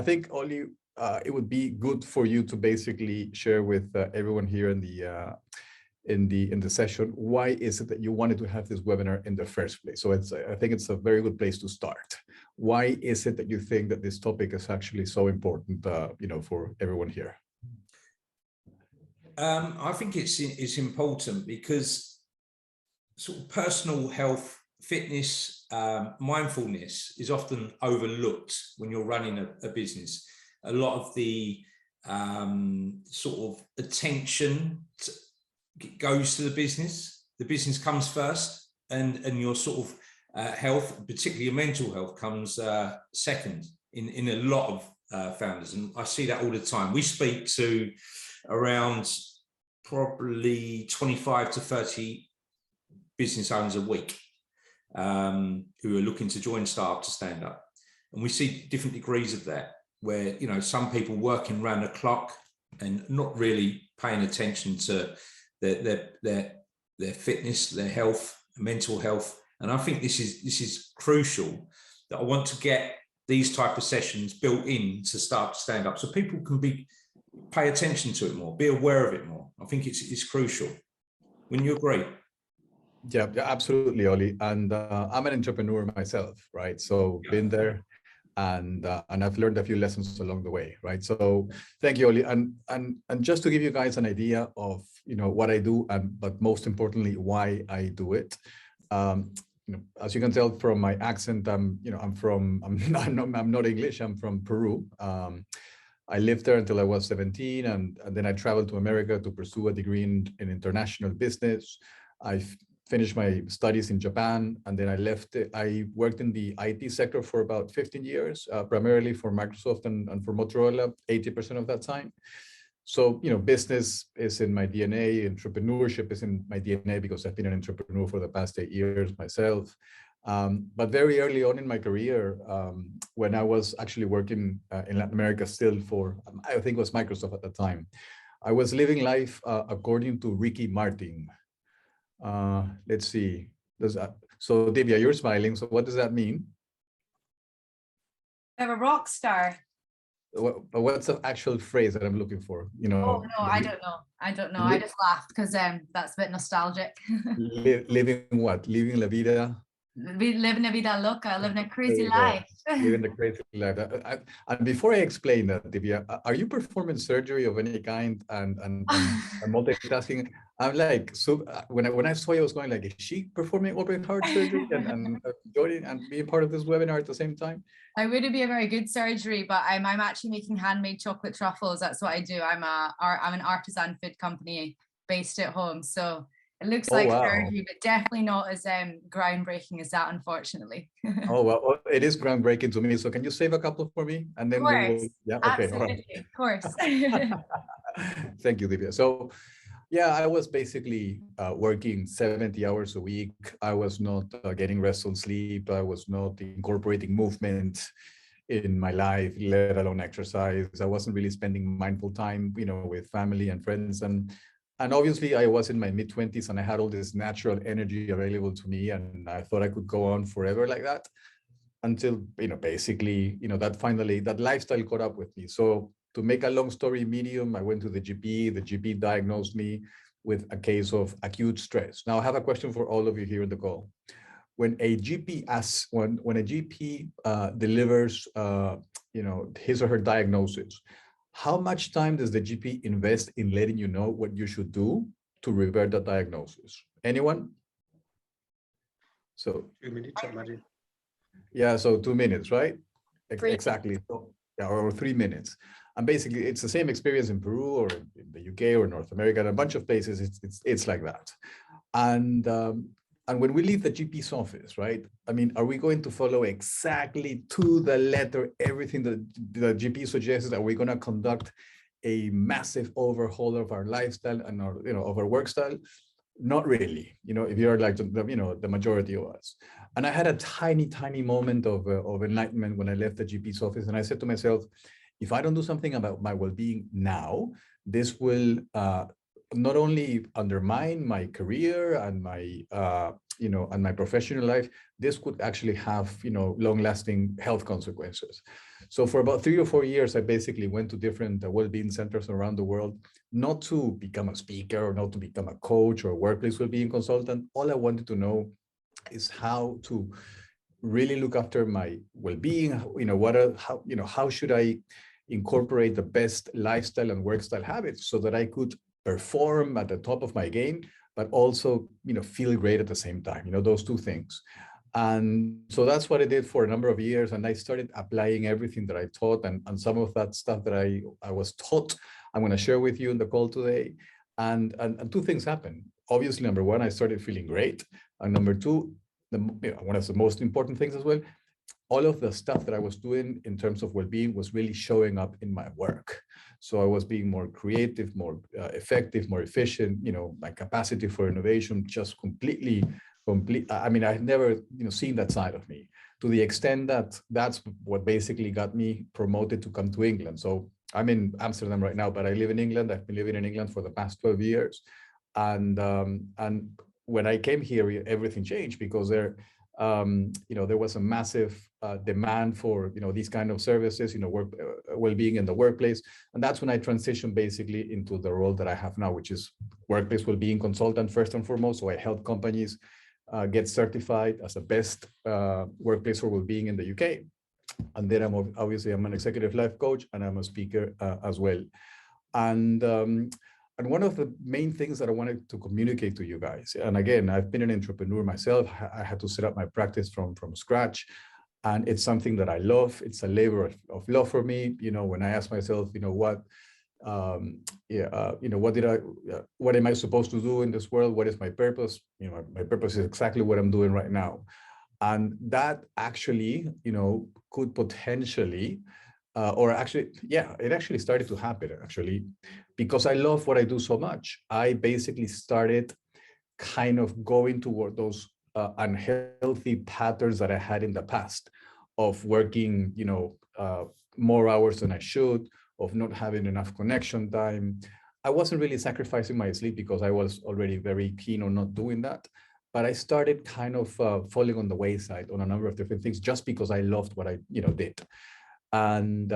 think only it would be good for you to basically share with everyone here in the session, why is it that you wanted to have this webinar in the first place? So I think it's a very good place to start. Why is it that you think that this topic is actually so important, for everyone here? I think it's important because sort of personal health, fitness, mindfulness is often overlooked when you're running a business. A lot of the sort of attention goes to the business. The business comes first, and your sort of health, particularly your mental health, comes second in a lot of founders. And I see that all the time. We speak to around probably 25 to 30 business owners a week who are looking to join Startup to Stand Up. And we see different degrees of that, where, some people working round the clock and not really paying attention to their fitness, their health, mental health. And I think this is crucial, that I want to get these type of sessions built in to Startup to Stand Up, so people can pay attention to it more, be aware of it more. I think it's crucial. Wouldn't you agree? Yeah, absolutely, Oli. And I'm an entrepreneur myself, right? So been there, and I've learned a few lessons along the way, right? So thank you, Oli. And just to give you guys an idea of what I do, but most importantly why I do it. As you can tell from my accent, I'm not English. I'm from Peru. I lived there until I was 17, and then I traveled to America to pursue a degree in international business. I finished my studies in Japan, and then I left. I worked in the IT sector for about 15 years, primarily for Microsoft and for Motorola, 80% of that time. So, business is in my DNA, entrepreneurship is in my DNA, because I've been an entrepreneur for the past 8 years myself. But very early on in my career, when I was actually working in Latin America still for, I think it was Microsoft at the time, I was living life according to Ricky Martin. Let's see. So Divya, you're smiling. So what does that mean? I'm a rock star. What's the actual phrase that I'm looking for? Oh no, I don't know. I just laughed because that's a bit nostalgic. Living what? Living la vida. Living a vida loca, living a crazy life. Living the crazy life. And before I explain that, Divya, are you performing surgery of any kind and multitasking? I'm like, so when I saw you, I was going like, is she performing open heart surgery and joining and being part of this webinar at the same time? I wouldn't be a very good surgery, but I'm actually making handmade chocolate truffles. That's what I do. I'm an artisan food company based at home, so it looks like surgery, but definitely not as groundbreaking as that, unfortunately. Oh, well, it is groundbreaking to me. So can you save a couple for me? And then of course. Yeah, okay. Absolutely. All right. Of course. Thank you, Divya. So yeah, I was basically working 70 hours a week. I was not getting rest or sleep. I was not incorporating movement in my life, let alone exercise. I wasn't really spending mindful time, with family and friends. And obviously I was in my mid-20s and I had all this natural energy available to me. And I thought I could go on forever like that until, basically, that lifestyle caught up with me. So to make a long story medium, I went to the GP. The GP diagnosed me with a case of acute stress. Now I have a question for all of you here in the call. When a GP delivers, his or her diagnosis, how much time does the GP invest in letting you know what you should do to revert that diagnosis? Anyone? So 2 minutes, imagine. Yeah, so 2 minutes, right? Exactly. So, yeah, or 3 minutes. And basically, it's the same experience in Peru or in the UK or North America, and a bunch of places. It's like that. And when we leave the GP's office, right? I mean, are we going to follow exactly to the letter everything that the GP suggests? Are we going to conduct a massive overhaul of our lifestyle and our, of our work style? Not really. If you're like the majority of us. And I had a tiny moment of enlightenment when I left the GP's office, and I said to myself, if I don't do something about my well-being now, this will not only undermine my career and my, and my professional life, this could actually have, long-lasting health consequences. So for about 3 or 4 years, I basically went to different well-being centers around the world, not to become a speaker or not to become a coach or a workplace well-being consultant. All I wanted to know is how to really look after my well-being. How should I incorporate the best lifestyle and work style habits so that I could perform at the top of my game, but also, feel great at the same time, those two things. And so that's what I did for a number of years. And I started applying everything that I taught, and some of that stuff that I was taught, I'm going to share with you in the call today. And two things happened. Obviously, number one, I started feeling great. And number two, one of the most important things as well, all of the stuff that I was doing in terms of well-being was really showing up in my work. So I was being more creative, more effective, more efficient. My capacity for innovation just complete. I mean, I had never, seen that side of me, to the extent that that's what basically got me promoted to come to England. So I'm in Amsterdam right now, but I live in England. I've been living in England for the past 12 years. And when I came here, everything changed, because there was a massive demand for, these kind of services, work well-being in the workplace. And that's when I transitioned basically into the role that I have now, which is workplace well-being consultant first and foremost. So I help companies get certified as the best workplace for well-being in the UK. And then I'm an executive life coach, and I'm a speaker as well. And one of the main things that I wanted to communicate to you guys, and again, I've been an entrepreneur myself. I had to set up my practice from scratch, and it's something that I love. It's a labor of love for me. When I ask myself, what am I supposed to do in this world? What is my purpose? My purpose is exactly what I'm doing right now. And that actually, could potentially, it actually started to happen, actually, because I love what I do so much. I basically started kind of going toward those unhealthy patterns that I had in the past, of working, more hours than I should, of not having enough connection time. I wasn't really sacrificing my sleep because I was already very keen on not doing that. But I started kind of falling on the wayside on a number of different things, just because I loved what I, did. And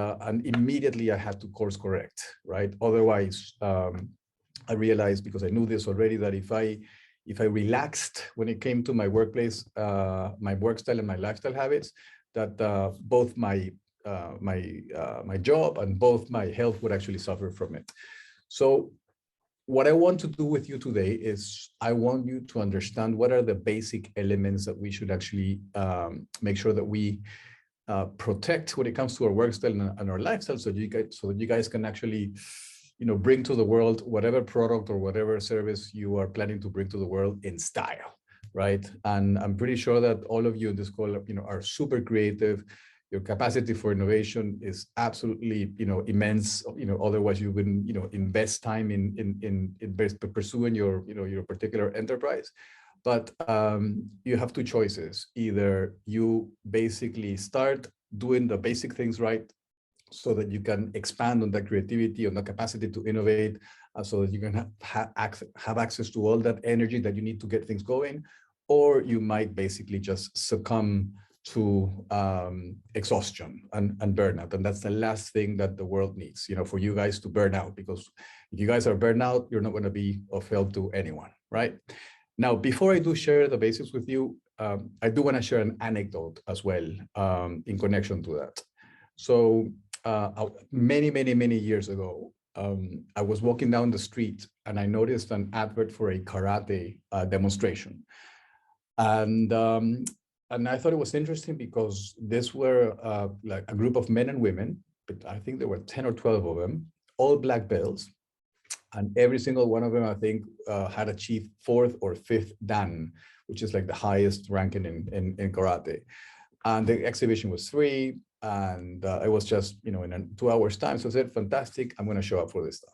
immediately I had to course correct, right? Otherwise, I realized, because I knew this already, that if I relaxed when it came to my workplace, my work style and my lifestyle habits, that both my job and both my health would actually suffer from it. So what I want to do with you today is I want you to understand what are the basic elements that we should actually make sure that we protect when it comes to our work style and our lifestyle, so that you guys can actually, bring to the world whatever product or whatever service you are planning to bring to the world in style, right? And I'm pretty sure that all of you in this call, are super creative. Your capacity for innovation is absolutely, immense. Otherwise you wouldn't, invest time in pursuing your, your particular enterprise. But you have two choices. Either you basically start doing the basic things right, so that you can expand on that creativity, on the capacity to innovate, so that you can have access to all that energy that you need to get things going, or you might basically just succumb to exhaustion and burnout. And that's the last thing that the world needs, for you guys to burn out, because if you guys are burned out, you're not going to be of help to anyone, right? Now, before I do share the basics with you, I do want to share an anecdote as well in connection to that. So many years ago, I was walking down the street and I noticed an advert for a karate demonstration. And I thought it was interesting because these were like a group of men and women, but I think there were 10 or 12 of them, all black belts. And every single one of them, I think, had achieved 4th or 5th Dan, which is like the highest ranking in karate. And the exhibition was free. And it was just, in 2 hours time. So I said, fantastic, I'm going to show up for this stuff.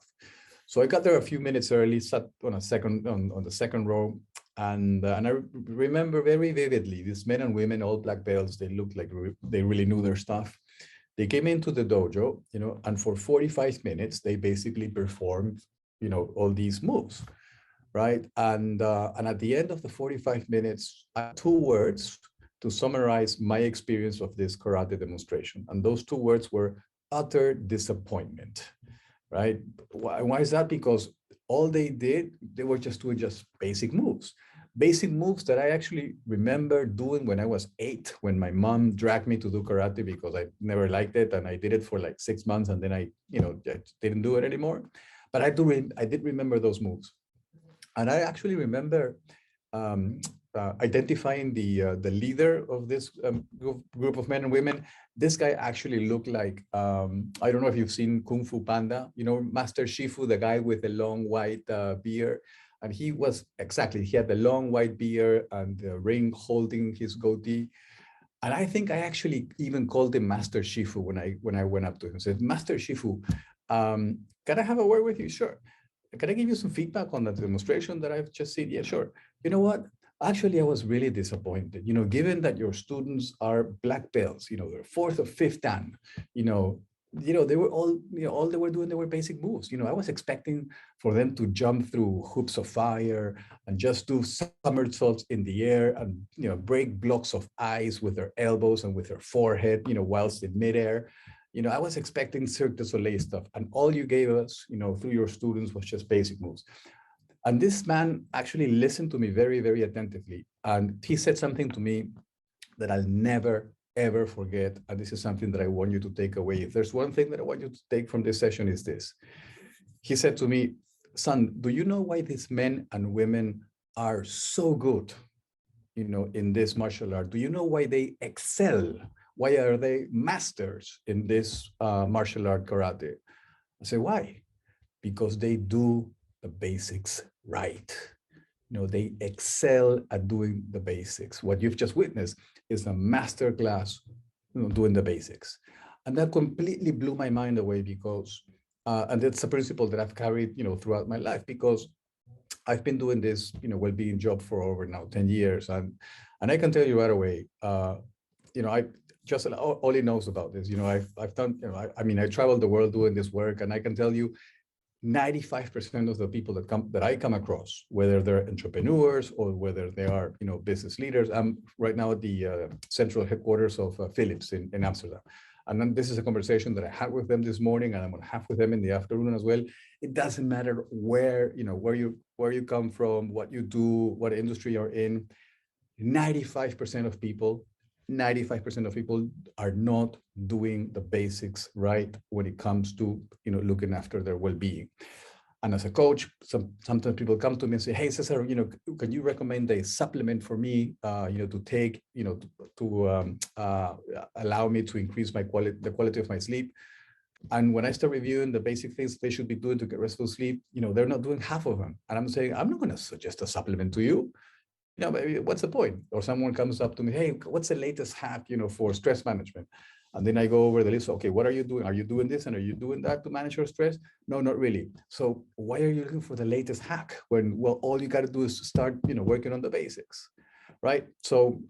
So I got there a few minutes early, sat on the second row. And I remember very vividly, these men and women, all black belts, they looked like they really knew their stuff. They came into the dojo, and for 45 minutes, they basically performed all these moves, right? And at the end of the 45 minutes, I had 2 words to summarize my experience of this karate demonstration. And those 2 words were utter disappointment, right? Why is that? Because all they did, they were just doing just basic moves that I actually remember doing when I was 8, when my mom dragged me to do karate because I never liked it. And I did it for like 6 months and then I didn't do it anymore. But I did remember those moves. And I actually remember identifying the leader of this group of men and women. This guy actually looked like, I don't know if you've seen Kung Fu Panda, Master Shifu, the guy with the long white beard. And he had the long white beard and the ring holding his goatee. And I think I actually even called him Master Shifu when I went up to him and said, Master Shifu, can I have a word with you? Sure. Can I give you some feedback on the demonstration that I've just seen? Yeah, sure. You know what? Actually, I was really disappointed, given that your students are black belts, they're 4th or 5th dan, they were all they were doing, they were basic moves. I was expecting for them to jump through hoops of fire and just do somersaults in the air and, break blocks of ice with their elbows and with their forehead, whilst in midair. I was expecting Cirque du Soleil stuff, and all you gave us, through your students was just basic moves. And this man actually listened to me very, very attentively. And he said something to me that I'll never, ever forget. And this is something that I want you to take away. If there's one thing that I want you to take from this session, is this. He said to me, son, do you know why these men and women are so good, in this martial art? Do you know why they excel? Why are they masters in this martial art karate? I say, why? Because they do the basics right. They excel at doing the basics. What you've just witnessed is a master class, doing the basics. And that completely blew my mind away because, and it's a principle that I've carried, throughout my life, because I've been doing this, well-being job for over now 10 years. And I can tell you right away, Ollie knows about this. I've done, I traveled the world doing this work, and I can tell you 95% of the people that I come across, whether they're entrepreneurs or whether they are, business leaders. I'm right now at the central headquarters of Philips in Amsterdam. And then this is a conversation that I had with them this morning, and I'm going to have with them in the afternoon as well. It doesn't matter where you come from, what you do, what industry you're in. 95% of people are not doing the basics right when it comes to, looking after their well-being. And as a coach, sometimes people come to me and say, hey, Cesar, can you recommend a supplement for me, to take, to allow me to increase the quality of my sleep? And when I start reviewing the basic things they should be doing to get restful sleep, they're not doing half of them. And I'm saying, I'm not going to suggest a supplement to you. What's the point? Or someone comes up to me, hey, what's the latest hack, for stress management? And then I go over the list. Okay, what are you doing? Are you doing this and are you doing that to manage your stress? No, not really. So why are you looking for the latest hack when, well, all you got to do is start, working on the basics, right? So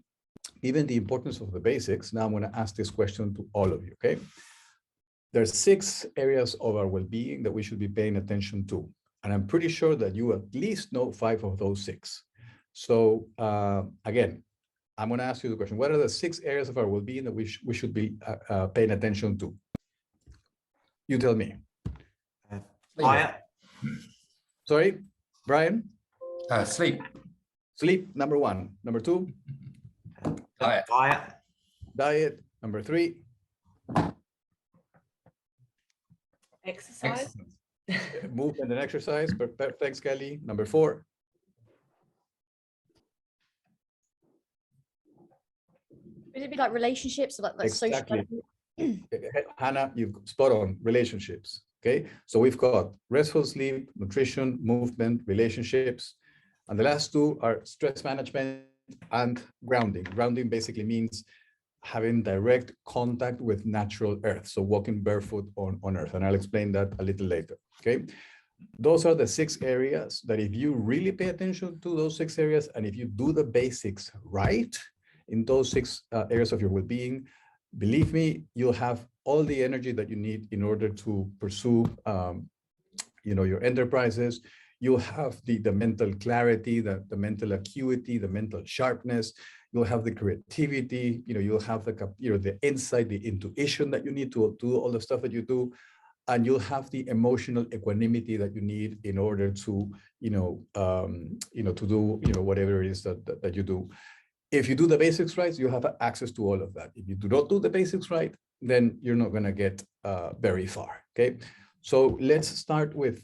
given the importance of the basics, now I'm going to ask this question to all of you, okay? There's 6 areas of our well-being that we should be paying attention to. And I'm pretty sure that you at least know 5 of those 6. So again, I'm going to ask you the question. What are the 6 areas of our well-being that we should be paying attention to? You tell me. Diet. Sorry, Brian? Sleep. Sleep, number 1. Number 2? Diet. Diet. Number 3? Exercise. Movement and exercise. Thanks, Kelly. Number 4? Would it be like relationships, like Exactly. social? Hannah, you've spot on, relationships. Okay, so we've got restful sleep, nutrition, movement, relationships, and the last 2 are stress management and grounding. Grounding basically means having direct contact with natural earth, so walking barefoot on earth, and I'll explain that a little later. Okay, those are the 6 areas that if you really pay attention to those 6 areas, and if you do the basics right in those 6 areas of your well-being, believe me, you'll have all the energy that you need in order to pursue, your enterprises. You'll have the mental clarity, the mental acuity, the mental sharpness. You'll have the creativity, you'll have the insight, the intuition that you need to do all the stuff that you do. And you'll have the emotional equanimity that you need in order to, to do, whatever it is that you do. If you do the basics right, you have access to all of that. If you do not do the basics right, then you're not going to get very far. Okay. So let's start with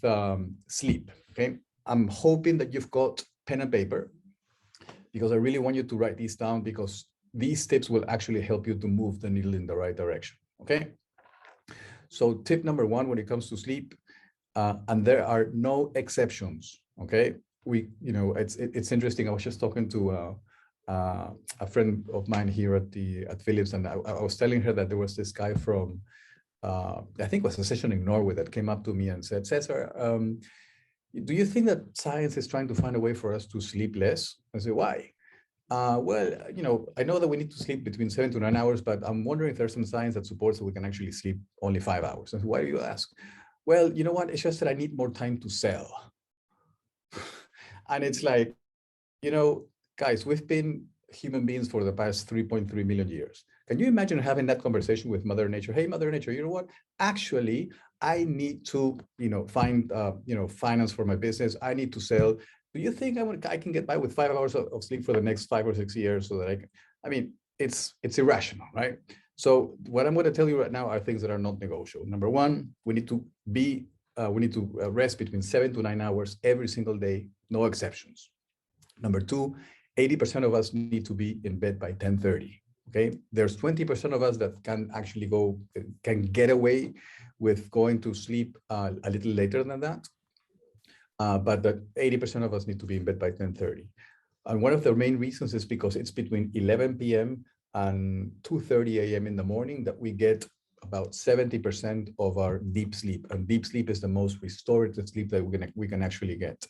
sleep. Okay. I'm hoping that you've got pen and paper, because I really want you to write these down, because these tips will actually help you to move the needle in the right direction. Okay. So tip number one, when it comes to sleep, and there are no exceptions. Okay. It's interesting. I was just talking to a friend of mine here at Philips, and I was telling her that there was this guy from, I think it was a session in Norway, that came up to me and said, Cesar, do you think that science is trying to find a way for us to sleep less? I said, why? Well, I know that we need to sleep between 7 to 9 hours, but I'm wondering if there's some science that supports that we can actually sleep only 5 hours. And why do you ask? Well, you know what? It's just that I need more time to sell. And it's like, guys, we've been human beings for the past 3.3 million years. Can you imagine having that conversation with Mother Nature? Hey, Mother Nature, you know what? Actually, I need to, find, finance for my business. I need to sell. Do you think I can get by with 5 hours of sleep for the next 5 or 6 years so that it's irrational, right? So what I'm going to tell you right now are things that are not negotiable. Number one, we need to rest between 7 to 9 hours every single day, no exceptions. Number two, 80% of us need to be in bed by 10:30. Okay, there's 20% of us that can actually can get away with going to sleep a little later than that. But that 80% of us need to be in bed by 10:30. And one of the main reasons is because it's between 11 p.m. and 2:30 a.m. in the morning that we get about 70% of our deep sleep. And deep sleep is the most restorative sleep that we can actually get.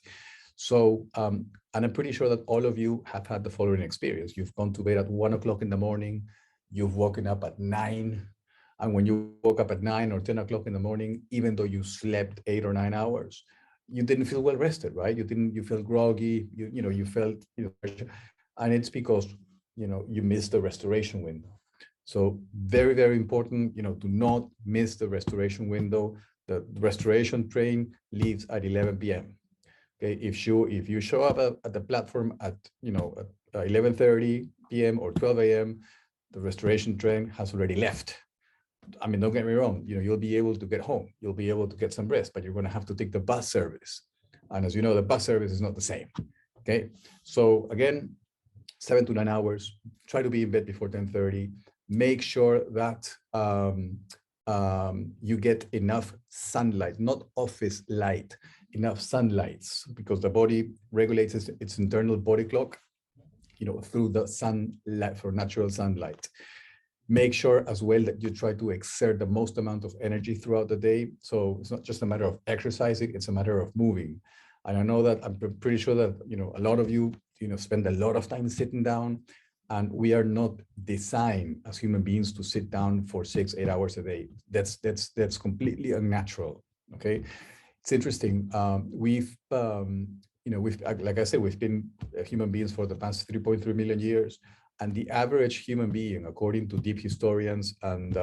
So, and I'm pretty sure that all of you have had the following experience. You've gone to bed at 1 o'clock in the morning, you've woken up at 9, and when you woke up at 9 or 10 o'clock in the morning, even though you slept 8 or 9 hours, you didn't feel well rested, right? You felt groggy, you felt, and it's because, you missed the restoration window. So very, very important, do not miss the restoration window. The restoration train leaves at 11 p.m. Okay, if you show up at the platform at 11:30 p.m. or 12 a.m., the restoration train has already left. I mean, don't get me wrong, you'll be able to get home, you'll be able to get some rest, but you're going to have to take the bus service. And as you know, the bus service is not the same. Okay, so again, 7 to 9 hours, try to be in bed before 10:30. Make sure that you get enough sunlight, not office light, enough sunlight, because the body regulates its internal body clock, through the sunlight, for natural sunlight. Make sure as well that you try to exert the most amount of energy throughout the day. So it's not just a matter of exercising, it's a matter of moving. And I know that I'm pretty sure that, a lot of you, spend a lot of time sitting down, and we are not designed as human beings to sit down for 6-8 hours a day. That's completely unnatural. Okay. It's interesting. We've like I said, we've been human beings for the past 3.3 million years. And the average human being, according to deep historians and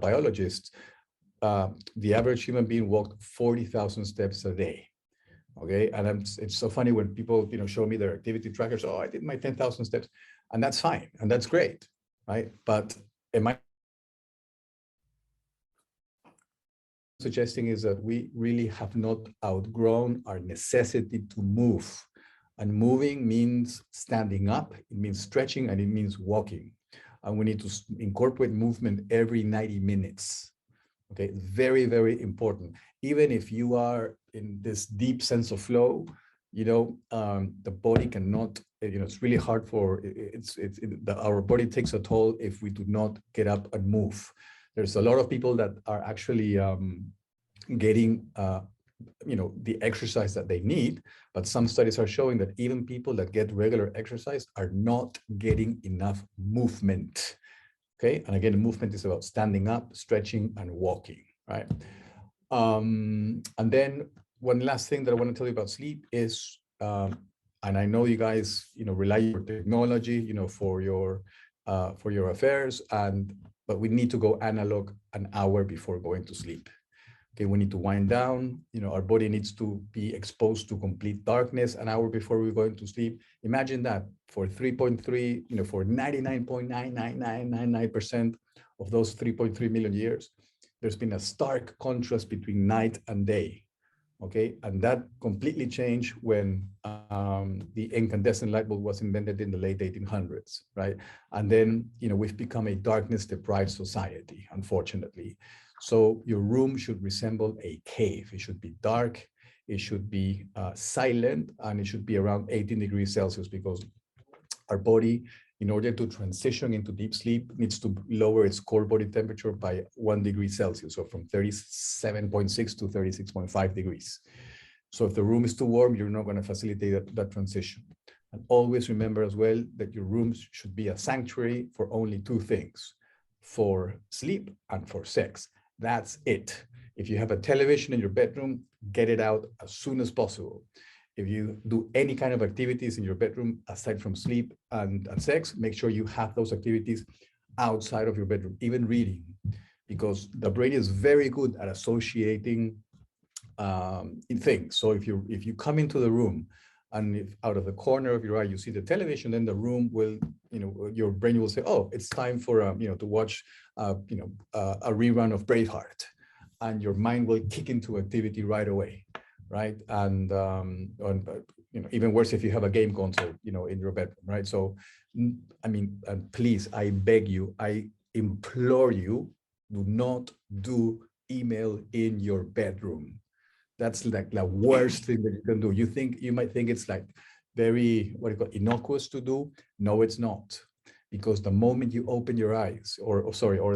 biologists, the average human being walked 40,000 steps a day. Okay, and it's so funny when people show me their activity trackers. Oh, I did my 10,000 steps, and that's fine, and that's great, right? But am I suggesting is that we really have not outgrown our necessity to move. And moving means standing up, it means stretching, and it means walking. And we need to incorporate movement every 90 minutes. Okay, very, very important. Even if you are in this deep sense of flow, the body cannot, it's really hard for, our body takes a toll if we do not get up and move. There's a lot of people that are actually getting the exercise that they need, but some studies are showing that even people that get regular exercise are not getting enough movement. Okay, and again, movement is about standing up, stretching, and walking, right? And then one last thing that I want to tell you about sleep is, and I know you guys, rely on technology, for your affairs, but we need to go analog an hour before going to sleep. Okay, we need to wind down. Our body needs to be exposed to complete darkness an hour before we go into sleep. Imagine that for 3.3, for 99.99999% of those 3.3 million years, there's been a stark contrast between night and day. Okay, and that completely changed when the incandescent light bulb was invented in the late 1800s, right? And then, we've become a darkness-deprived society, unfortunately. So your room should resemble a cave. It should be dark, it should be silent, and it should be around 18 degrees Celsius, because our body, in order to transition into deep sleep, needs to lower its core body temperature by 1 degree Celsius, so from 37.6 to 36.5 degrees. So if the room is too warm, you're not going to facilitate that transition. And always remember as well that your rooms should be a sanctuary for only two things: for sleep and for sex. That's it. If you have a television in your bedroom, get it out as soon as possible. If you do any kind of activities in your bedroom, aside from sleep and sex, make sure you have those activities outside of your bedroom, even reading, because the brain is very good at associating things. So if you come into the room and if out of the corner of your eye you see the television, then the room will, your brain will say, oh, it's time for to watch a rerun of Braveheart, and your mind will kick into activity right away. Right, and even worse if you have a game console, in your bedroom, right? So, I mean, please, I beg you, I implore you, do not do email in your bedroom. That's like the worst thing that you can do. You might think it's like very, innocuous to do. No, it's not, because the moment you open your eyes, or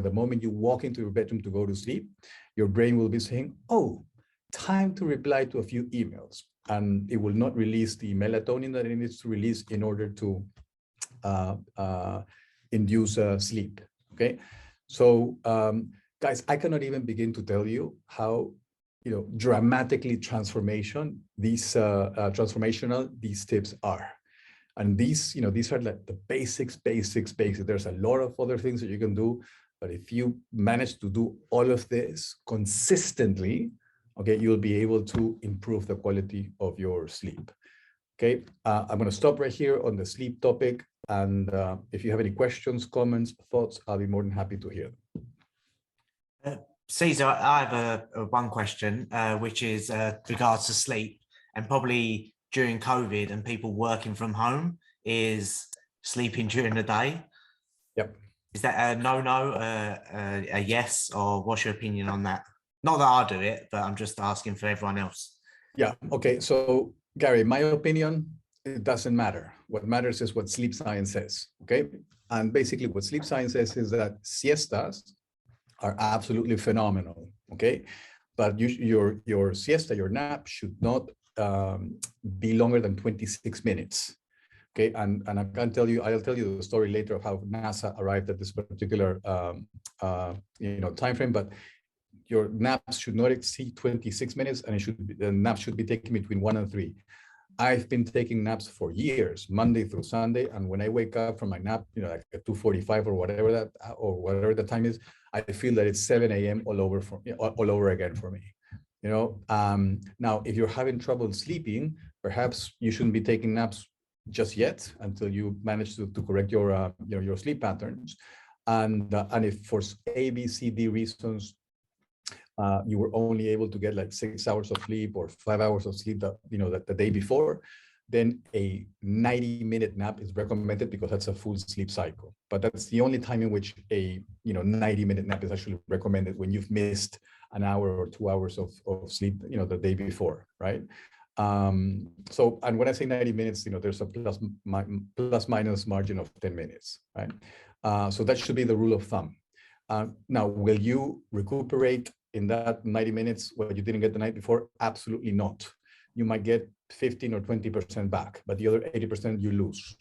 the moment you walk into your bedroom to go to sleep, your brain will be saying, oh, time to reply to a few emails, and it will not release the melatonin that it needs to release in order to induce sleep. Okay, so guys, I cannot even begin to tell you how dramatically transformational these tips are. And these are like the basics. There's a lot of other things that you can do, but if you manage to do all of this consistently, okay, you'll be able to improve the quality of your sleep. Okay, I'm going to stop right here on the sleep topic. And if you have any questions, comments, thoughts, I'll be more than happy to hear them. Cesar, I have one question, which is regards to sleep, and probably during COVID and people working from home, is sleeping during the day. Yep. Is that a no-no, a yes, or what's your opinion on that? Not that I do it, but I'm just asking for everyone else. Yeah, okay. So Gary, my opinion, it doesn't matter. What matters is what sleep science says, okay? And basically what sleep science says is that siestas are absolutely phenomenal, okay? But your siesta, your nap should not be longer than 26 minutes. Okay, and I can tell you, I'll tell you the story later of how NASA arrived at this particular time frame, but your naps should not exceed 26 minutes, and the nap should be taken between 1 and 3. I've been taking naps for years, Monday through Sunday, and when I wake up from my nap, like at 2:45 or whatever the time is, I feel that it's 7 a.m. all over again for me. Now, if you're having trouble sleeping, perhaps you shouldn't be taking naps just yet until you manage to correct your sleep patterns. And if for A, B, C, D reasons you were only able to get like 6 hours of sleep or 5 hours of sleep the day before, then a 90-minute nap is recommended, because that's a full sleep cycle. But that's the only time in which a 90-minute nap is actually recommended, when you've missed an hour or 2 hours of sleep the day before, right? So, and when I say 90 minutes, there's a plus minus margin of 10 minutes, right? So that should be the rule of thumb. Now, will you recuperate in that 90 minutes what you didn't get the night before? Absolutely not. You might get 15 or 20% back, but the other 80% you lose,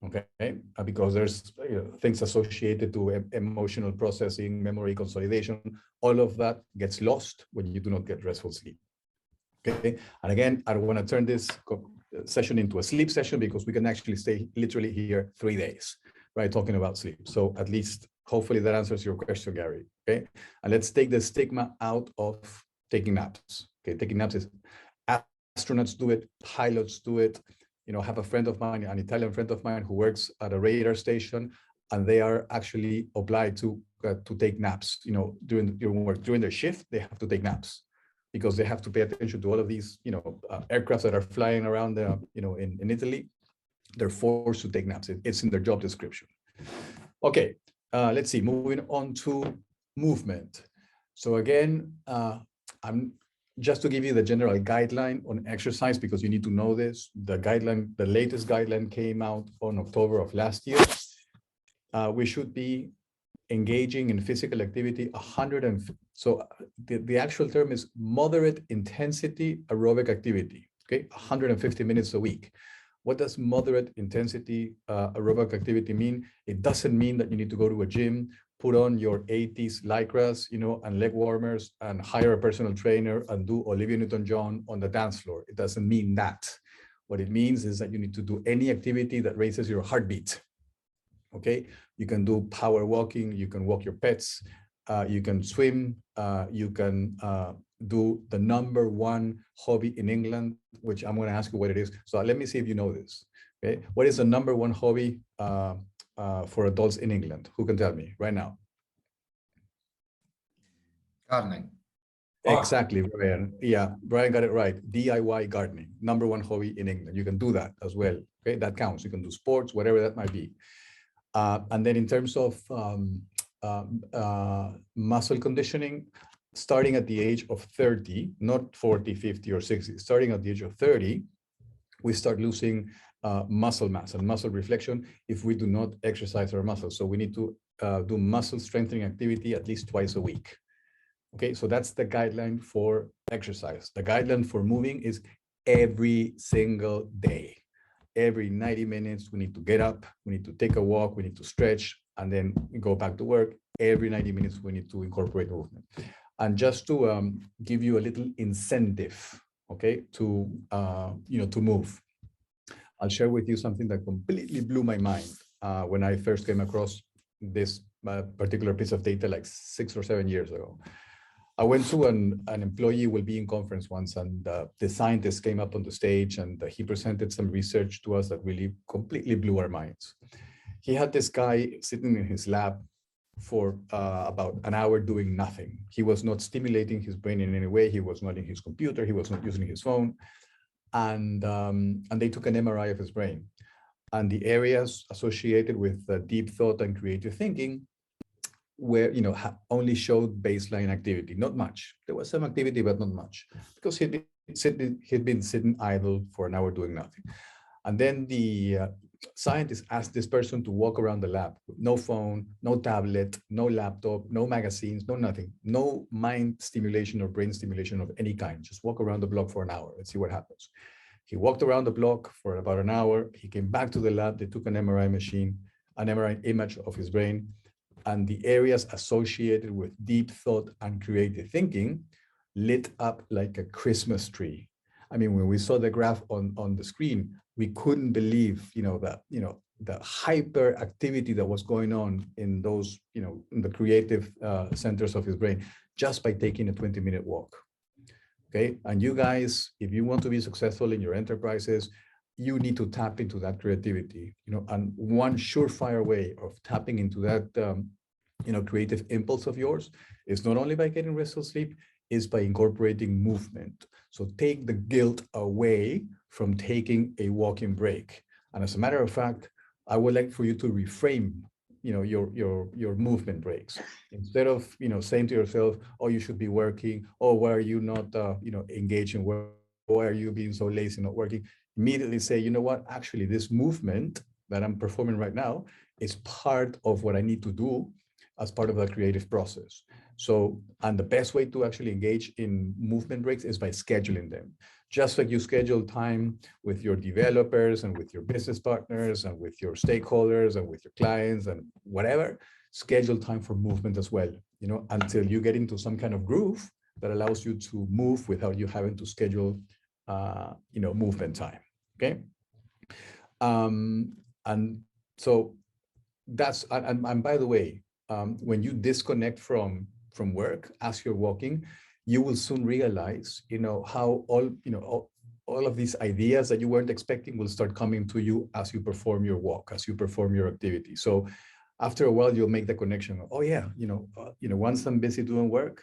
okay? Because there's things associated to emotional processing, memory consolidation, all of that gets lost when you do not get restful sleep, okay? And again, I don't want to turn this session into a sleep session because we can actually stay literally here 3 days, right, talking about sleep. So at least, hopefully that answers your question, Gary, okay? And let's take the stigma out of taking naps, okay? Taking naps is, astronauts do it, pilots do it. You know, I have a friend of mine, an Italian friend of mine who works at a radar station, and they are actually obliged to take naps, you know, during work, during their shift, they have to take naps because they have to pay attention to all of these, you know, aircrafts that are flying around, you know, in Italy. They're forced to take naps. It's in their job description. Okay, let's see, moving on to movement. So again, I'm just to give you the general guideline on exercise, because you need to know this. The guideline, the latest guideline came out on October of last year. We should be engaging in physical activity so the actual term is moderate intensity aerobic activity, okay, 150 minutes a week. What does moderate intensity aerobic activity mean? It doesn't mean that you need to go to a gym, put on your 80s lycras, you know, and leg warmers and hire a personal trainer and do Olivia Newton-John on the dance floor. It doesn't mean that. What it means is that you need to do any activity that raises your heartbeat. Okay, you can do power walking, you can walk your pets, you can swim, you can do the #1 hobby in England, which I'm going to ask you what it is. So let me see if you know this. Okay, what is the #1 hobby for adults in England? Who can tell me right now? Gardening. Exactly, Brian. Yeah, Brian got it right. DIY gardening, #1 hobby in England. You can do that as well. Okay, that counts. You can do sports, whatever that might be. And then in terms of muscle conditioning, starting at the age of 30, not 40, 50, or 60, starting at the age of 30, we start losing muscle mass and muscle reflection if we do not exercise our muscles. So we need to do muscle strengthening activity at least twice a week. Okay, so that's the guideline for exercise. The guideline for moving is every single day. Every 90 minutes, we need to get up, we need to take a walk, we need to stretch, and then we go back to work. Every 90 minutes, we need to incorporate movement. And just to give you a little incentive, okay, to to move, I'll share with you something that completely blew my mind when I first came across this particular piece of data like 6 or 7 years ago. I went to an employee well-being conference once, and the scientist came up on the stage, and he presented some research to us that really completely blew our minds. He had this guy sitting in his lab for about an hour doing nothing. He was not stimulating his brain in any way. He was not in his computer. He was not using his phone. And they took an MRI of his brain. And the areas associated with deep thought and creative thinking where, only showed baseline activity, not much. There was some activity, but not much, because he'd been sitting idle for an hour doing nothing. And then the scientist asked this person to walk around the lab with no phone, no tablet, no laptop, no magazines, no nothing, no mind stimulation or brain stimulation of any kind. Just walk around the block for an hour. Let's see what happens. He walked around the block for about an hour. He came back to the lab. They took an MRI machine, an MRI image of his brain, and the areas associated with deep thought and creative thinking lit up like a Christmas tree. I mean, when we saw the graph on the screen, we couldn't believe, the hyper activity that was going on in those, in the creative centers of his brain, just by taking a 20-minute walk. Okay, and you guys, if you want to be successful in your enterprises, you need to tap into that creativity, and one surefire way of tapping into that, creative impulse of yours is not only by getting restful sleep, is by incorporating movement. So take the guilt away from taking a walking break. And as a matter of fact, I would like for you to reframe, your movement breaks. Instead of, saying to yourself, oh, you should be working, oh, why are you not, engaged in work? Why are you being so lazy, not working? Immediately say, you know what, actually this movement that I'm performing right now is part of what I need to do as part of the creative process. So, and the best way to actually engage in movement breaks is by scheduling them. Just like you schedule time with your developers and with your business partners and with your stakeholders and with your clients and whatever, schedule time for movement as well, you know, until you get into some kind of groove that allows you to move without you having to schedule, you know, movement time, okay? And so that's, and by the way, when you disconnect from work as you're walking, you will soon realize, you know, how all of these ideas that you weren't expecting will start coming to you as you perform your walk, as you perform your activity. So after a while, you'll make the connection. Oh yeah, you know, once I'm busy doing work,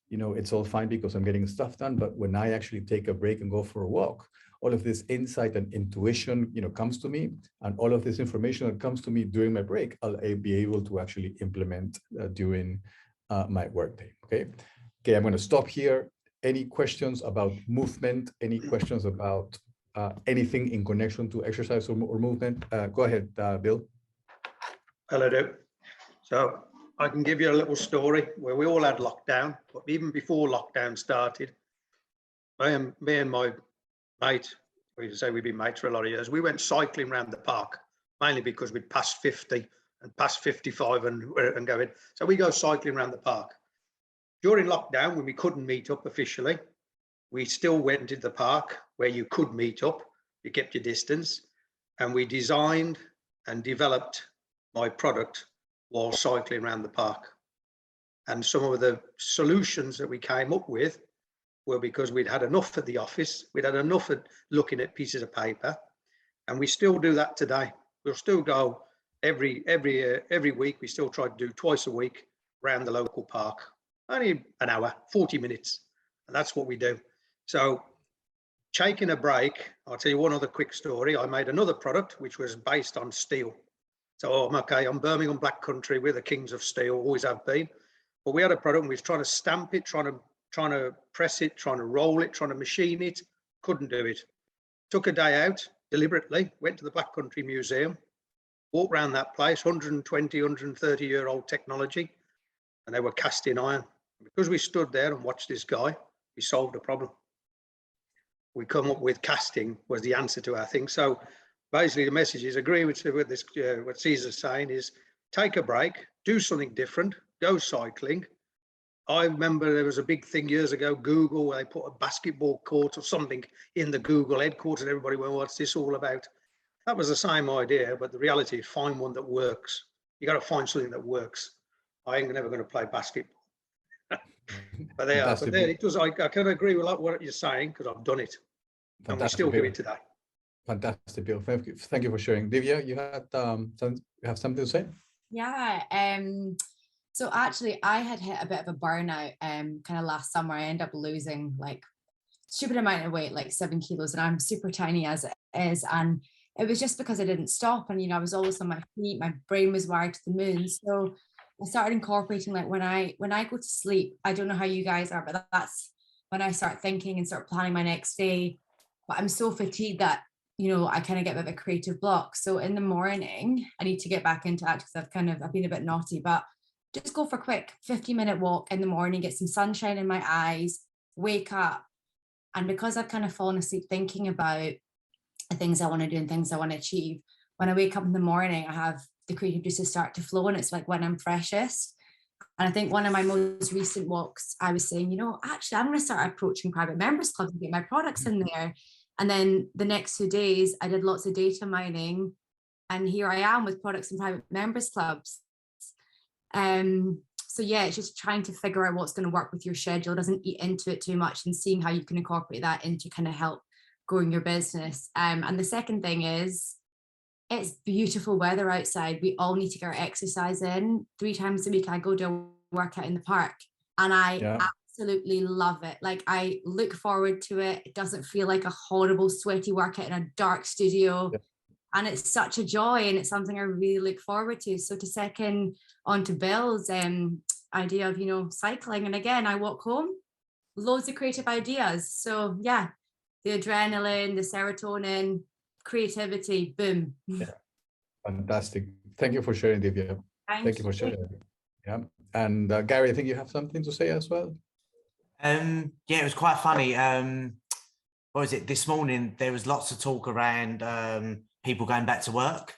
you know, it's all fine because I'm getting stuff done. But when I actually take a break and go for a walk, all of this insight and intuition, you know, comes to me, and all of this information that comes to me during my break, I'll be able to actually implement during my workday. Okay. Okay, I'm going to stop here. Any questions about movement? Any questions about anything in connection to exercise or movement? Go ahead, Bill. Hello, Duke. So I can give you a little story where we all had lockdown, but even before lockdown started, me and my mate, we can say we've been mates for a lot of years, we went cycling around the park, mainly because we'd passed 50 and past 55 and going. So we go cycling around the park. During lockdown, when we couldn't meet up officially, we still went to the park where you could meet up, you kept your distance, and we designed and developed my product while cycling around the park. And some of the solutions that we came up with were because we'd had enough at the office, we'd had enough at looking at pieces of paper, and we still do that today. We'll still go every week, we still try to do twice a week around the local park. Only an hour, 40 minutes, and that's what we do. So taking a break, I'll tell you one other quick story. I made another product which was based on steel. So I'm Birmingham Black Country, we're the kings of steel, always have been. But we had a product and we was trying to stamp it, trying to press it, trying to roll it, trying to machine it, couldn't do it. Took a day out deliberately, went to the Black Country Museum, walked around that place, 120, 130-year-old technology, and they were cast in iron. Because we stood there and watched this guy, we solved a problem. We come up with casting was the answer to our thing. So basically the message is, agree with this, what Cesar's saying is, take a break, do something different, go cycling. I remember there was a big thing years ago, Google, where they put a basketball court or something in the Google headquarters. Everybody went, what's this all about? That was the same idea, but the reality is find one that works. You got to find something that works. I ain't never going to play basketball. But they are. But there, it does. I can agree with what you're saying because I've done it, and we still do it today. Fantastic, Bill. Thank you for sharing. Divya, you have something to say? Yeah. So actually, I had hit a bit of a burnout. Kind of last summer, I ended up losing like stupid amount of weight, like 7 kilos, and I'm super tiny as it is, and it was just because I didn't stop, and you know I was always on my feet. My brain was wired to the moon, so I started incorporating, like when I go to sleep, I don't know how you guys are, but that's when I start thinking and start planning my next day. But I'm so fatigued that, you know, I kind of get a bit of a creative block. So in the morning, I need to get back into it because I've been a bit naughty, but just go for a quick 50-minute walk in the morning, get some sunshine in my eyes, wake up. And because I've kind of fallen asleep thinking about the things I want to do and things I want to achieve, when I wake up in the morning, I have the creative juices start to flow, and it's like when I'm freshest. And I think one of my most recent walks, I was saying, you know, actually I'm going to start approaching private members clubs and get my products in there. And then the next 2 days I did lots of data mining, and here I am with products in private members clubs. So yeah, it's just trying to figure out what's going to work with your schedule, doesn't eat into it too much, and seeing how you can incorporate that into kind of help growing your business. And the second thing is, it's beautiful weather outside. We all need to get our exercise in. 3 times a week, I go to a workout in the park, and I absolutely love it. Like, I look forward to it. It doesn't feel like a horrible, sweaty workout in a dark studio. Yeah. And it's such a joy, and it's something I really look forward to. So to second on to Bill's idea of, you know, cycling, and again, I walk home, loads of creative ideas. So yeah, the adrenaline, the serotonin, creativity, boom. Yeah, fantastic. Thank you for sharing, Divya. Thank you for sharing. Yeah, and Gary, I think you have something to say as well. Yeah, it was quite funny. what was it, this morning, there was lots of talk around people going back to work.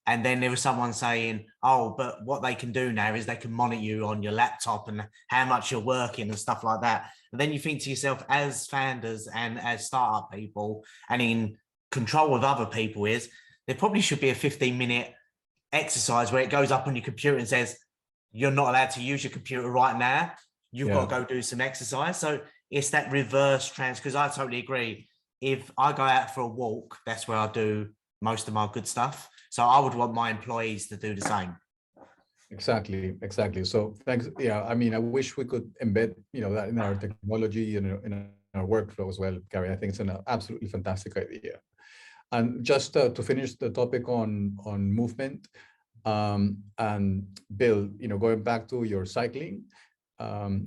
And then there was someone saying, oh, but what they can do now is they can monitor you on your laptop and how much you're working and stuff like that. And then you think to yourself, as founders and as startup people and in control of other people, is there probably should be a 15-minute exercise where it goes up on your computer and says, you're not allowed to use your computer right now. You've got to go do some exercise. So it's that reverse because I totally agree. If I go out for a walk, that's where I do most of my good stuff. So I would want my employees to do the same. Exactly. So thanks. Yeah, I mean, I wish we could embed, that in our technology and in our workflow as well, Gary. I think it's an absolutely fantastic idea. And just to finish the topic on movement, and Bill, going back to your cycling,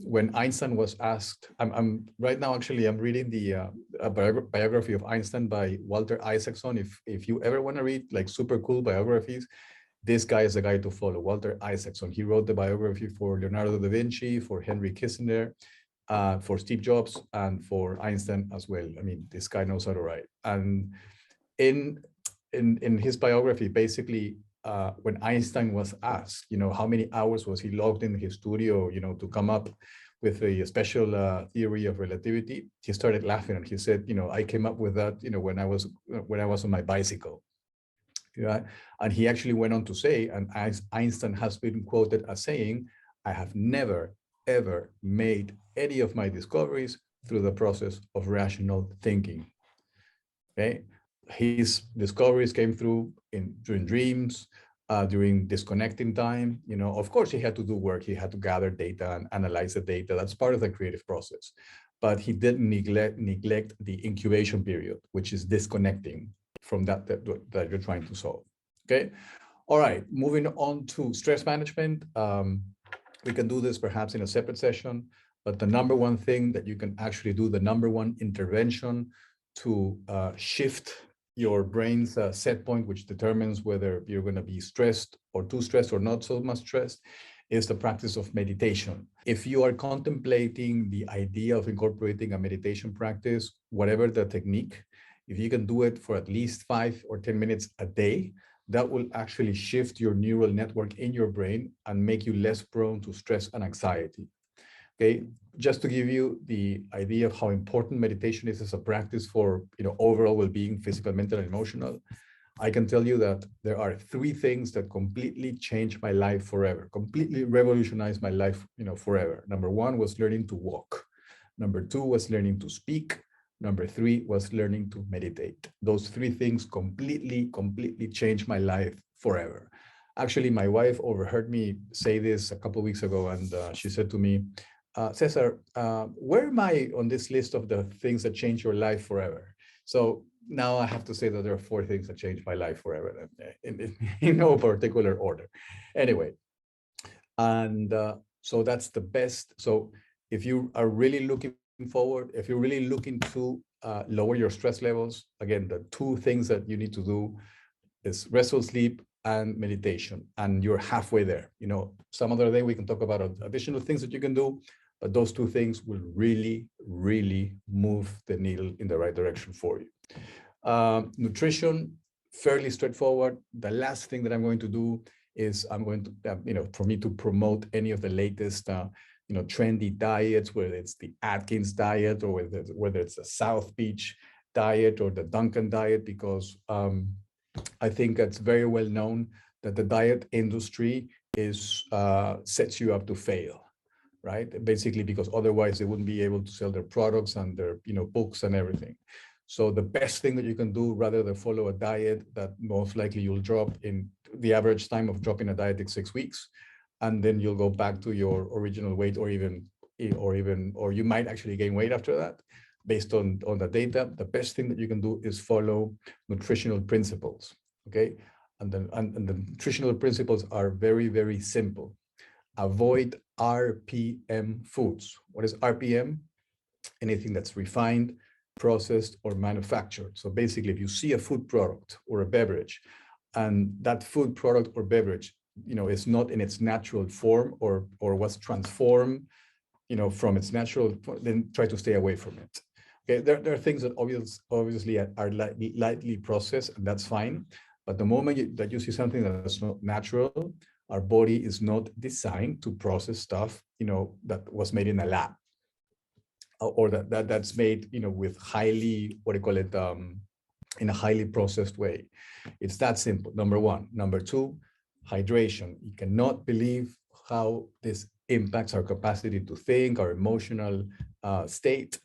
when Einstein was asked, I'm right now actually I'm reading the biography of Einstein by Walter Isaacson. If you ever want to read like super cool biographies, this guy is the guy to follow. Walter Isaacson. He wrote the biography for Leonardo da Vinci, for Henry Kissinger, for Steve Jobs, and for Einstein as well. I mean, this guy knows how to write. And in his biography, basically, when Einstein was asked, how many hours was he logged in his studio, to come up with a special theory of relativity, he started laughing and he said, I came up with that, when I was on my bicycle. Yeah, and he actually went on to say, and Einstein has been quoted as saying, I have never, ever made any of my discoveries through the process of rational thinking. Okay, his discoveries came through during dreams, during disconnecting time. Of course, he had to do work. He had to gather data and analyze the data. That's part of the creative process. But he didn't neglect the incubation period, which is disconnecting from that you're trying to solve. Okay. All right. Moving on to stress management. We can do this perhaps in a separate session, but the number one thing that you can actually do, the number one intervention to shift your brain's set point, which determines whether you're going to be stressed or too stressed or not so much stressed, is the practice of meditation. If you are contemplating the idea of incorporating a meditation practice, whatever the technique, if you can do it for at least 5 or 10 minutes a day, that will actually shift your neural network in your brain and make you less prone to stress and anxiety. Okay, just to give you the idea of how important meditation is as a practice for overall well-being, physical, mental, and emotional, I can tell you that there are 3 things that completely changed my life forever, completely revolutionized my life, forever. Number 1 was learning to walk. Number 2 was learning to speak. Number 3 was learning to meditate. Those 3 things completely changed my life forever. Actually, my wife overheard me say this a couple of weeks ago, and she said to me, Cesar, where am I on this list of the things that change your life forever? So now I have to say that there are 4 things that changed my life forever, in no particular order. Anyway, and so that's the best. So if you are really looking forward, if you're really looking to lower your stress levels, again, the 2 things that you need to do is restful sleep and meditation, and you're halfway there. Some other day we can talk about additional things that you can do, but those 2 things will really move the needle in the right direction for you. Nutrition, fairly straightforward. The last thing that I'm going to do is I'm going to, for me to promote any of the latest, trendy diets, whether it's the Atkins diet or whether it's the South Beach diet or the Duncan diet, because I think it's very well known that the diet industry sets you up to fail, right? Basically, because otherwise they wouldn't be able to sell their products and their books and everything. So the best thing that you can do, rather than follow a diet that most likely you'll drop in the average time of dropping a diet is 6 weeks, and then you'll go back to your original weight, or you might actually gain weight after that, based on the data. The best thing that you can do is follow nutritional principles. Okay, and the nutritional principles are very simple. Avoid RPM foods. What is RPM? Anything that's refined, processed, or manufactured. So basically, if you see a food product or a beverage, and that food product or beverage, is not in its natural form or was transformed, from its natural, then try to stay away from it. Okay, there are things that obviously are lightly processed, and that's fine. But the moment that you see something that's not natural, our body is not designed to process stuff, that was made in a lab, or that's made, with highly, what do you call it, in a highly processed way. It's that simple, number one. Number two, hydration. You cannot believe how this impacts our capacity to think, our emotional state.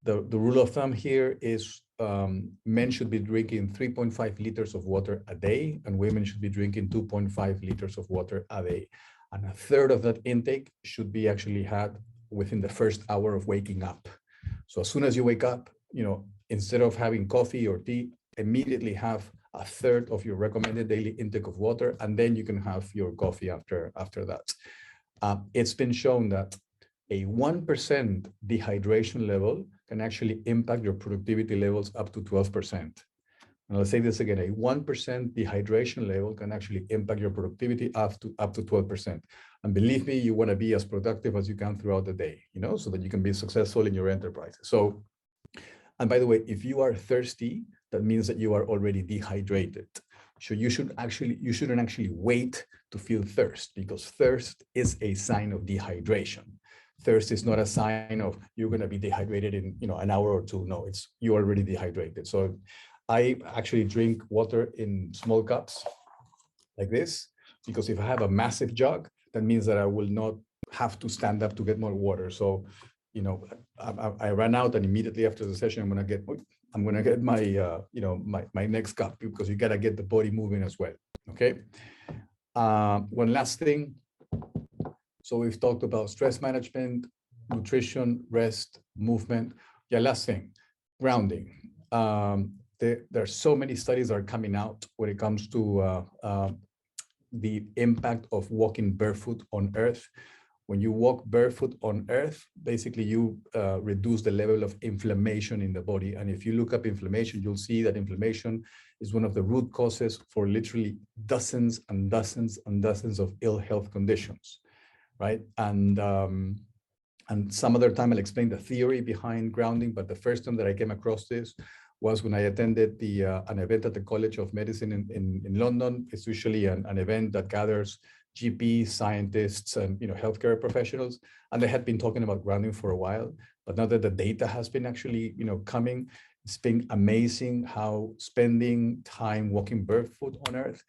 The rule of thumb here is men should be drinking 3.5 liters of water a day, and women should be drinking 2.5 liters of water a day. And a third of that intake should be actually had within the first hour of waking up. So as soon as you wake up, instead of having coffee or tea, immediately have a third of your recommended daily intake of water, and then you can have your coffee after that. It's been shown that a 1% dehydration level can actually impact your productivity levels up to 12%. And I'll say this again, a 1% dehydration level can actually impact your productivity up to 12%. And believe me, you want to be as productive as you can throughout the day, so that you can be successful in your enterprise. So, and by the way, if you are thirsty, that means that you are already dehydrated. So you shouldn't actually wait to feel thirst, because thirst is a sign of dehydration. Thirst is not a sign of you're going to be dehydrated in an hour or two. No, it's you're already dehydrated. So I actually drink water in small cups like this, because if I have a massive jug, that means that I will not have to stand up to get more water. So, I ran out, and immediately after the session, I'm gonna get my my next cup, because you gotta get the body moving as well. Okay. One last thing. So we've talked about stress management, nutrition, rest, movement. Yeah, last thing, grounding. There are so many studies that are coming out when it comes to the impact of walking barefoot on earth. When you walk barefoot on earth, basically you reduce the level of inflammation in the body. And if you look up inflammation, you'll see that inflammation is one of the root causes for literally dozens and dozens and dozens of ill health conditions, right? And some other time I'll explain the theory behind grounding, but the first time that I came across this was when I attended an event at the College of Medicine in London. It's usually an event that gathers GPs, scientists, and healthcare professionals, and they had been talking about grounding for a while. But now that the data has been actually coming, it's been amazing how spending time walking barefoot on earth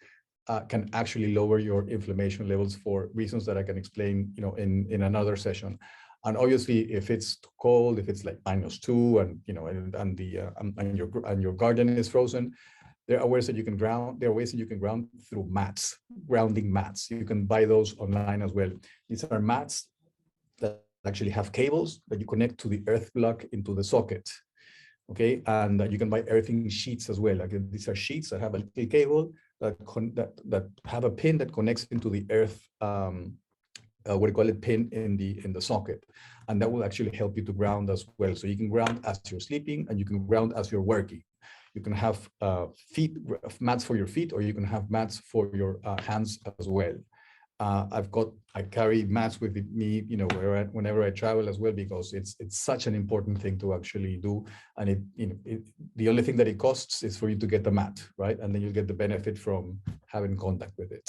can actually lower your inflammation levels for reasons that I can explain in another session. And obviously, if it's too cold, if it's like -2, and your garden is frozen, there are ways that you can ground. There are ways that you can ground through mats, grounding mats. You can buy those online as well. These are mats that actually have cables that you connect to the earth block into the socket. Okay, and you can buy earthing sheets as well. Again, these are sheets that have a little cable that have a pin that connects into the earth. What do you call it, pin in the socket, and that will actually help you to ground as well. So you can ground as you're sleeping, and you can ground as you're working. You can have mats for your feet, or you can have mats for your hands as well. I carry mats with me, whenever I travel as well, because it's such an important thing to actually do. And the only thing that it costs is for you to get the mat, right? And then you'll get the benefit from having contact with it.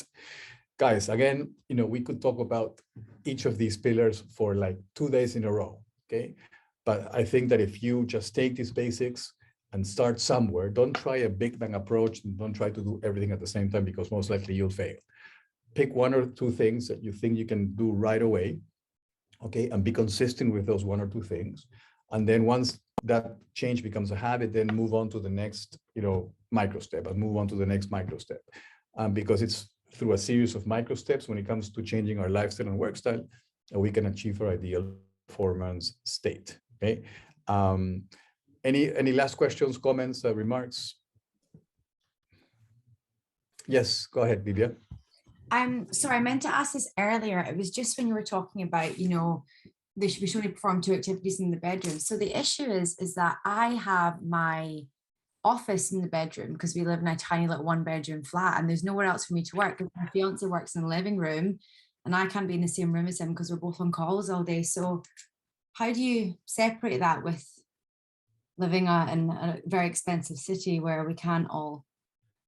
Guys, again, we could talk about each of these pillars for like 2 days in a row, okay? But I think that if you just take these basics and start somewhere, don't try a big bang approach, and don't try to do everything at the same time, because most likely you'll fail. Pick 1 or 2 things that you think you can do right away, okay? And be consistent with those 1 or 2 things. And then once that change becomes a habit, then move on to the next, micro step, and move on to the next micro step. Because it's through a series of micro steps when it comes to changing our lifestyle and work style, we can achieve our ideal performance state, okay? Any last questions, comments, remarks? Yes, go ahead, Lydia. Sorry, I meant to ask this earlier. It was just when you were talking about, we should only perform 2 activities in the bedroom. So the issue is that I have my office in the bedroom, because we live in a tiny little 1-bedroom flat, and there's nowhere else for me to work. My fiance works in the living room, and I can't be in the same room as him because we're both on calls all day. So how do you separate that with living in a very expensive city where we can't all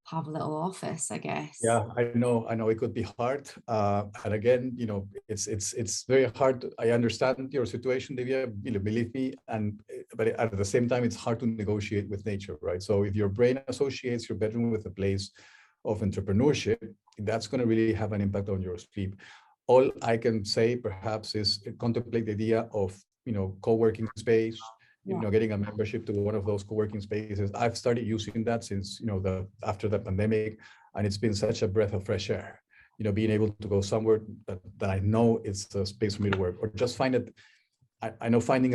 have a little office, I guess. Yeah, I know it could be hard. And again, you know, it's very hard. I understand your situation, Divya, you know, believe me. But at the same time, it's hard to negotiate with nature, right? So if your brain associates your bedroom with a place of entrepreneurship, that's going to really have an impact on your sleep. All I can say perhaps is contemplate the idea of, you know, co-working space, you know, getting a membership to one of those co-working spaces. I've started using that since, you know, after the pandemic, and it's been such a breath of fresh air, you know, being able to go somewhere that I know it's a space for me to work, or just find it. I know finding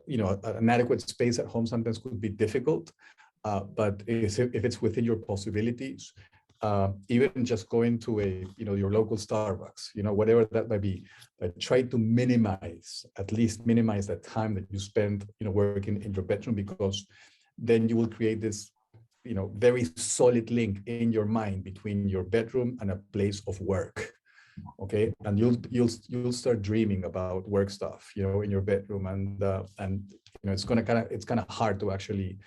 you know, an adequate space at home sometimes could be difficult, but if it's within your possibilities, even just going to you know, your local Starbucks, you know, whatever that might be, but try to at least minimize that time that you spend, you know, working in your bedroom, because then you will create this, you know, very solid link in your mind between your bedroom and a place of work. Okay, and you'll start dreaming about work stuff, you know, in your bedroom, and you know, it's kind of hard to actually,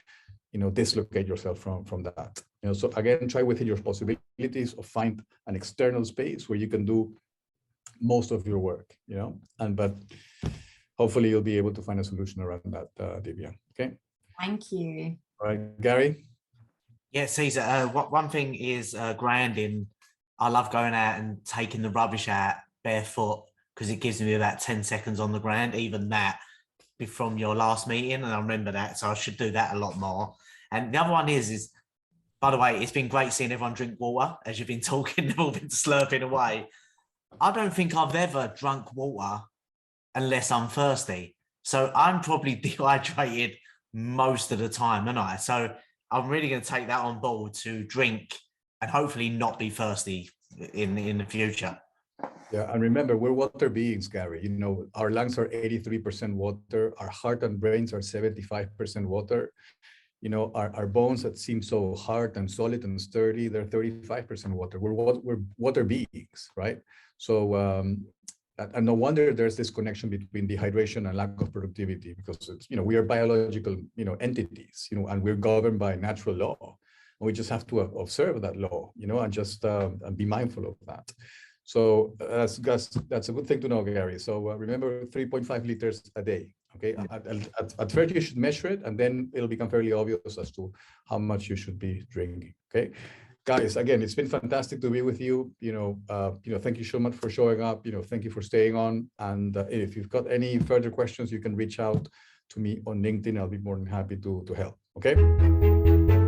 you know, dislocate yourself from that. You know, so again, try within your possibilities of find an external space where you can do most of your work, you know, but hopefully you'll be able to find a solution around that, Divya. Okay. Thank you. All right, Gary. Yeah, Cesar, one thing is grounding. I love going out and taking the rubbish out barefoot, because it gives me about 10 seconds on the ground, even that from your last meeting, and I remember that, so I should do that a lot more. And the other one is by the way, it's been great seeing everyone drink water as you've been talking. They've all been slurping away. I don't think I've ever drunk water unless I'm thirsty, so I'm probably dehydrated most of the time, aren't I? So I'm really going to take that on board to drink and hopefully not be thirsty in the future. Yeah, and remember, we're water beings, Gary. You know, our lungs are 83% water. Our heart and brains are 75% water. You know, our bones that seem so hard and solid and sturdy, they're 35% water. We're water beings, right? So, and no wonder there's this connection between dehydration and lack of productivity, because it's, you know, we are biological, you know, entities, you know, and we're governed by natural law. And we just have to observe that law, you know, and just and be mindful of that. So that's a good thing to know, Gary. So remember, 3.5 liters a day. Okay, at first you should measure it, and then it'll become fairly obvious as to how much you should be drinking. Okay, guys, again, it's been fantastic to be with you. You know, thank you so much for showing up. You know, thank you for staying on. And if you've got any further questions, you can reach out to me on LinkedIn. I'll be more than happy to help. Okay.